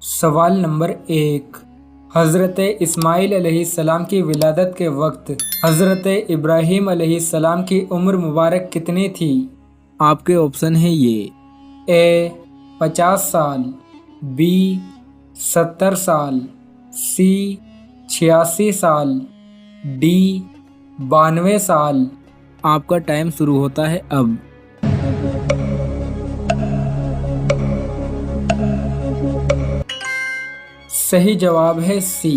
सवाल नंबर 1। हज़रत इस्माइल अलैहिस्सलाम की विलादत के वक्त हज़रत इब्राहीम अलैहिस्सलाम की उम्र मुबारक कितनी थी? आपके ऑप्शन है ये। ए 50 साल, बी 70 साल, सी 86 साल, डी 92 साल। आपका टाइम शुरू होता है अब। सही जवाब है सी।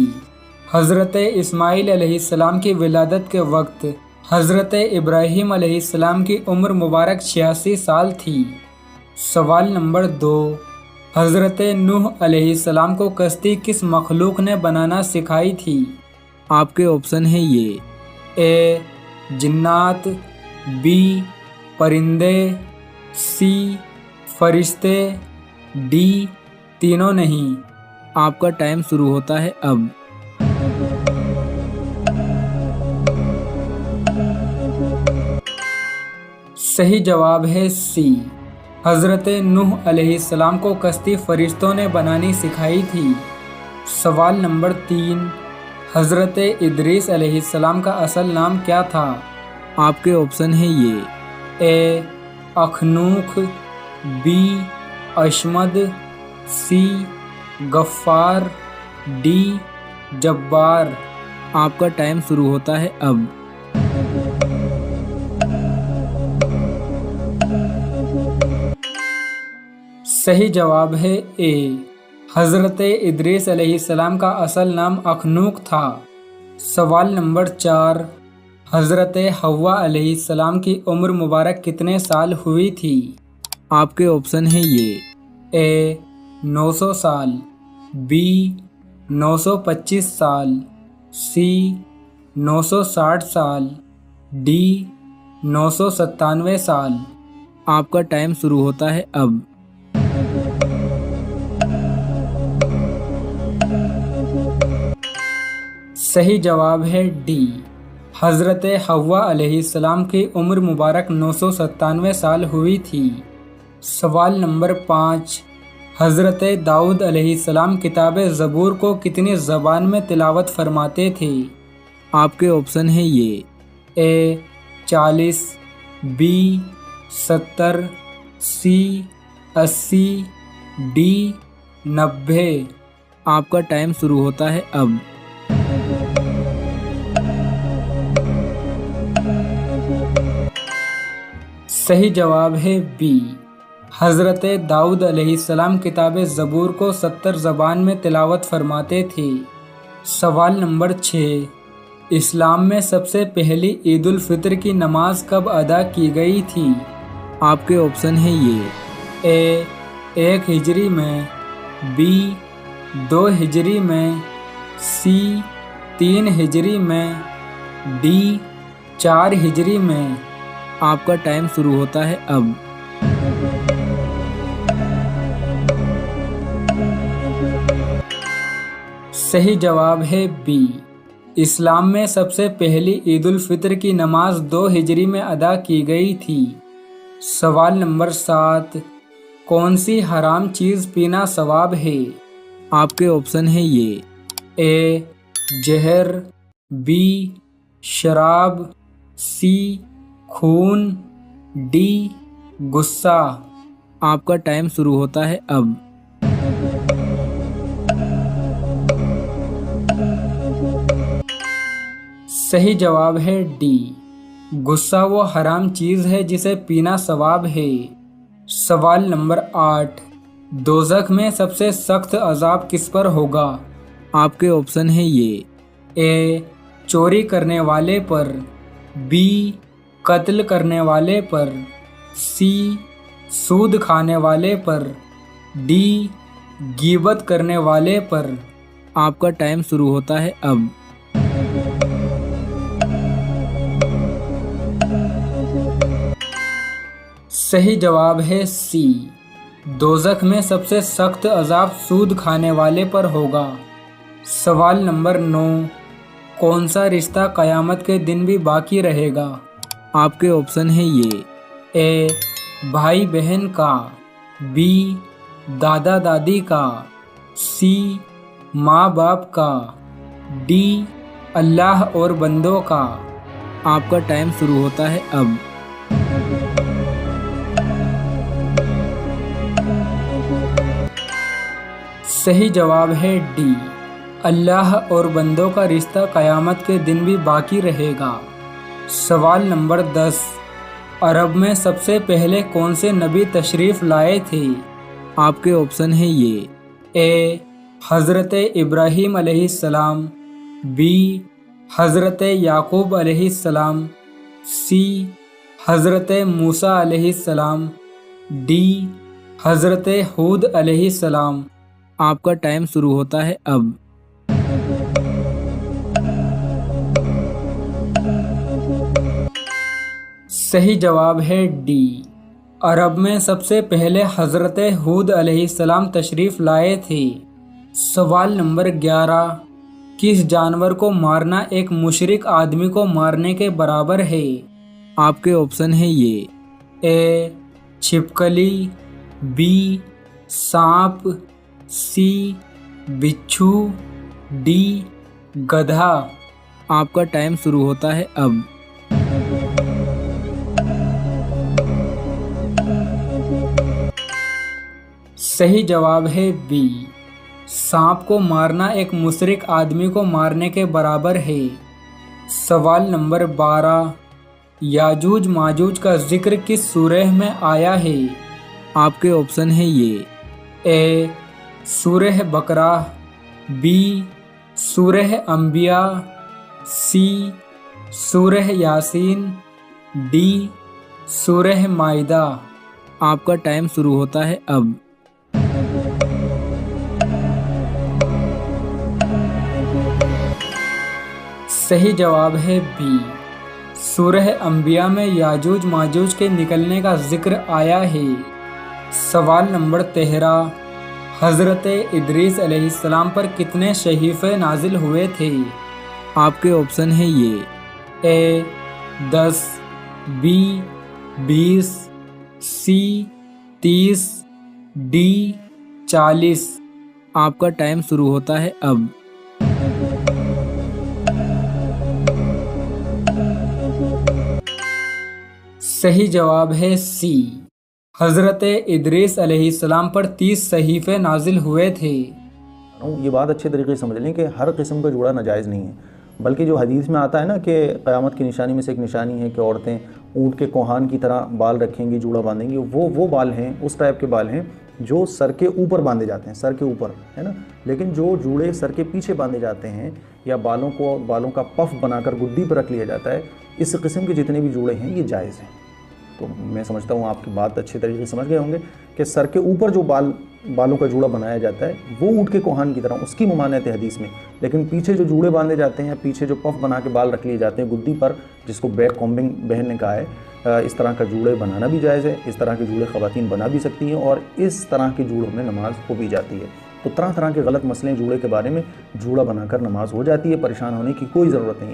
हज़रत इस्माइल अलैहिस्सलाम की विलादत के वक्त हज़रत इब्राहीम अलैहिस्सलाम की उम्र मुबारक 86 साल थी। सवाल नंबर 2। हज़रत नूह अलैहिस्सलाम को कश्ती किस मखलूक ने बनाना सिखाई थी? आपके ऑप्शन है ये। ए जिन्नात, बी परिंदे, सी फरिश्ते, डी तीनों नहीं। आपका टाइम शुरू होता है अब। सही जवाब है सी। हज़रत नूह अलैहिस्सलाम को कश्ती फरिश्तों ने बनानी सिखाई थी। सवाल नंबर 3। हज़रत इदरीस अलैहिस्सलाम का असल नाम क्या था? आपके ऑप्शन है ये। ए अखनूख, बी अशमद, सी गफ्फार, डी जब्बार। आपका टाइम शुरू होता है अब। सही जवाब है ए। हज़रत इदरीस अलैहिस्सलाम का असल नाम अखनूक था। सवाल नंबर 4। हज़रत हव्वा अलैहिस्सलाम की उम्र मुबारक कितने साल हुई थी? आपके ऑप्शन है ये। ए 900 साल, बी 925 साल, सी 960 साल, डी 997 साल। आपका टाइम शुरू होता है अब। सही जवाब है डी। हज़रत हव्वा अलैहिस्सलाम की उम्र मुबारक 997 साल हुई थी। सवाल नंबर 5। हज़रत दाऊद अलैहिस्सलाम किताब ज़बूर को कितनी ज़बान में तिलावत फरमाते थे? आपके ऑप्शन है ये। ए 40, बी 70, सी 80, डी 90। आपका टाइम शुरू होता है अब। सही जवाब है बी। हज़रत दाऊद अलैहिस्सलाम किताब ज़बूर को 70 ज़बान में तिलावत फरमाते थे। सवाल नंबर 6। इस्लाम में सबसे पहली ईद उल फितर की नमाज कब अदा की गई थी? आपके ऑप्शन है ये। ए 1 हिजरी में, बी 2 हिजरी में, सी 3 हिजरी में, डी 4 हिजरी में। आपका टाइम शुरू होता है अब। सही जवाब है बी। इस्लाम में सबसे पहली ईद उल फितर की नमाज 2 हिजरी में अदा की गई थी। सवाल नंबर 7। कौन सी हराम चीज़ पीना सवाब है? आपके ऑप्शन है ये। ए जहर, बी शराब, सी खून, डी गुस्सा। आपका टाइम शुरू होता है अब। सही जवाब है डी। गुस्सा वो हराम चीज़ है जिसे पीना सवाब है। सवाल नंबर 8। दोज़ख में सबसे सख्त अजाब किस पर होगा? आपके ऑप्शन है ये। ए चोरी करने वाले पर, बी कत्ल करने वाले पर, सी सूद खाने वाले पर, डी गीबत करने वाले पर। आपका टाइम शुरू होता है अब। सही जवाब है सी। दोज़ख में सबसे सख्त अजाब सूद खाने वाले पर होगा। सवाल नंबर 9। कौन सा रिश्ता क़यामत के दिन भी बाकी रहेगा? आपके ऑप्शन है ये। ए भाई बहन का, बी दादा दादी का, सी माँ बाप का, डी अल्लाह और बंदों का। आपका टाइम शुरू होता है अब। सही जवाब है डी, अल्लाह और बंदों का रिश्ता क़यामत के दिन भी बाकी रहेगा। सवाल नंबर 10, अरब में सबसे पहले कौन से नबी तशरीफ़ लाए थे? आपके ऑप्शन है ये। ए हज़रत इब्राहीम अलैहिस्सलाम, बी हज़रत याकूब अलैहिस्सलाम, सी हज़रत मूसा अलैहिस्सलाम, डी हज़रत हूद अलैहिस्सलाम। आपका टाइम शुरू होता है अब। सही जवाब है डी, अरब में सबसे पहले हज़रत हूद अलैहिस्सलाम तशरीफ़ लाए थे। सवाल नंबर 11, किस जानवर को मारना एक मुशरिक आदमी को मारने के बराबर है? आपके ऑप्शन है ये। ए छिपकली, बी सांप, सी बिच्छू, डी गधा। आपका टाइम शुरू होता है अब। सही जवाब है बी, सांप को मारना एक मुशरिक आदमी को मारने के बराबर है। सवाल नंबर 12, याजूज माजूज का जिक्र किस सूरह में आया है? आपके ऑप्शन है ये। ए सूरह बकरा, बी सूरह अंबिया, सी सूरह यासीन, डी सूरह माइदा। आपका टाइम शुरू होता है अब। सही जवाब है बी, सूरह अंबिया में याजूज माजूज के निकलने का जिक्र आया है। सवाल नंबर 13, हज़रत इदरीस अलैहिस्सलाम पर कितने सहीफ़े नाजिल हुए थे? आपके ऑप्शन है ये। ए 10, बी 20, सी 30, डी 40। आपका टाइम शुरू होता है अब। सही जवाब है सी, हज़रत इदरीस अलैहिस्सलाम पर 30 सहीफ़े नाजिल हुए थे। ये बात अच्छे तरीके से समझ लें कि हर किस्म का जूड़ा नाजायज़ नहीं है, बल्कि जो हदीस में आता है ना कि क़यामत की निशानी में से एक निशानी है कि औरतें ऊँट के कोहान की तरह बाल रखेंगी, जूड़ा बांधेंगी, वो बाल हैं, उस टाइप के बाल हैं जो सर के ऊपर बांधे जाते हैं, सर के ऊपर, है ना। लेकिन जो जूड़े सर के पीछे बांधे जाते हैं या बालों का पफ बनाकर गुद्दी पर रख लिया जाता है, इस किस्म के जितने भी जूड़े हैं ये जायज़ हैं। तो मैं समझता हूँ आपकी बात अच्छे तरीके से समझ गए होंगे कि सर के ऊपर जो बालों का जूड़ा बनाया जाता है वो ऊँट के कोहान की तरह, उसकी ममानियत है हदीस में। लेकिन पीछे जो जूड़े बांधे जाते हैं, पीछे जो पफ बना के बाल रख लिए जाते हैं गुद्दी पर, जिसको बैक कॉम्बिंग बहन ने कहा है, इस तरह का जूड़े बनाना भी जायज़ है। इस तरह के जूड़े ख़वातीन बना भी सकती हैं और इस तरह के जूड़ों में नमाज हो भी जाती है। तो तरह तरह के गलत मसले जूड़े के बारे में, जूड़ा बनाकर नमाज हो जाती है, परेशान होने की कोई ज़रूरत नहीं है।